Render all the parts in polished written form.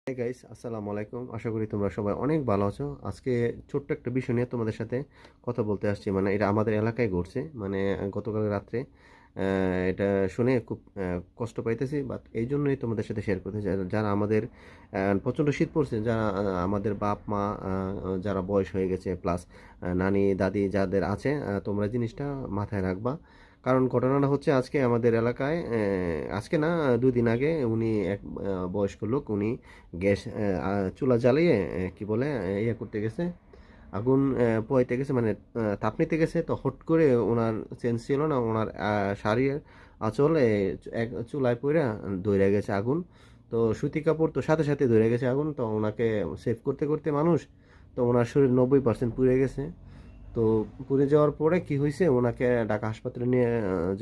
Hi guys, আসসালামু আলাইকুম। আশা করি তোমরা সবাই অনেক ভালো আছো। আজকে ছোট্ট একটা বিষয় নিয়ে তোমাদের সাথে কথা বলতে আসছি। মানে এটা আমাদের এলাকায় ঘটছে। মানে গতকাল রাত্রে এটা শুনে খুব কষ্ট পাইতেছি, বাট এই জন্যই তোমাদের সাথে শেয়ার করতে চাই। যারা আমাদের প্রচণ্ড শীত পড়ছে, যারা আমাদের বাপ মা যারা বয়স হয়ে গেছে, প্লাস নানি দাদি যাদের আছে, তোমরা জিনিসটা মাথায় রাখবা। কারণ ঘটনাটা হচ্ছে আজকে আমাদের এলাকায়, আজকে না, 2 দিন আগে উনি এক বয়স্ক লোক, উনি গ্যাস চুলা জ্বালিয়ে কি বলে ইয়ে করতে গেছে, আগুন পোয়াইতে গেছে, মানে তাপ নিতে গেছে। তো হট করে ওনার চেঞ্জ ছিল না, ওনার শাড়ির আঁচল এক চুলায় পইরা ধরে গেছে আগুন। তো সুতি কাপড় তো সাথে সাথে ধরে গেছে আগুন। তো ওনাকে সেভ করতে করতে মানুষ, তো ওনার শরীর 90% পুড়ে গেছে। তো পুড়ে যাওয়ার পরে কি হয়েছে, ওনাকে ঢাকা হাসপাতালে নিয়ে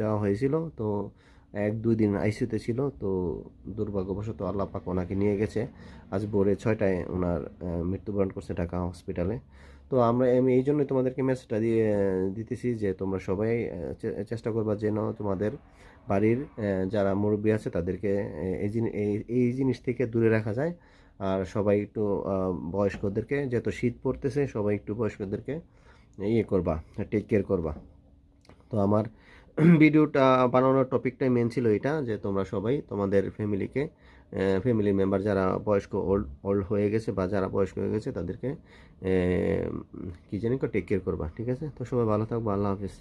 যাওয়া হয়েছিল। তো 1-2 দিন আইসিইউতে ছিল। তো দুর্ভাগ্যবশত আল্লাহ পাক ওনাকে নিয়ে গেছে। আজ ভোরে 6টায় ওনার মৃত্যুবরণ করছে ঢাকা হসপিটালে। তো আমি এই জন্যই তোমাদেরকে মেসেজটা দিতেছি যে তোমরা সবাই চেষ্টা করবা যেন তোমাদের বাড়ির যারা মুরব্বী আছে তাদেরকে এই জিনিস থেকে দূরে রাখা যায়। আর সবাই একটু বয়স্কদেরকে, যত শীত পড়তেছে, সবাই একটু বয়স্কদেরকে ইয়ে করবা, টেক কেয়ার করবা। তো আমার ভিডিওটা বানানোর টপিকটাই মেন ছিল এটা, যে তোমরা সবাই তোমাদের ফ্যামিলি মেম্বার যারা বয়স্ক ওল্ড ওল্ড হয়ে গেছে বা যারা বয়স্ক হয়ে গেছে তাদেরকে কি জানি টেক কেয়ার করবা। ঠিক আছে? তো সবাই ভালো থাকবো। আল্লাহ হাফিজ।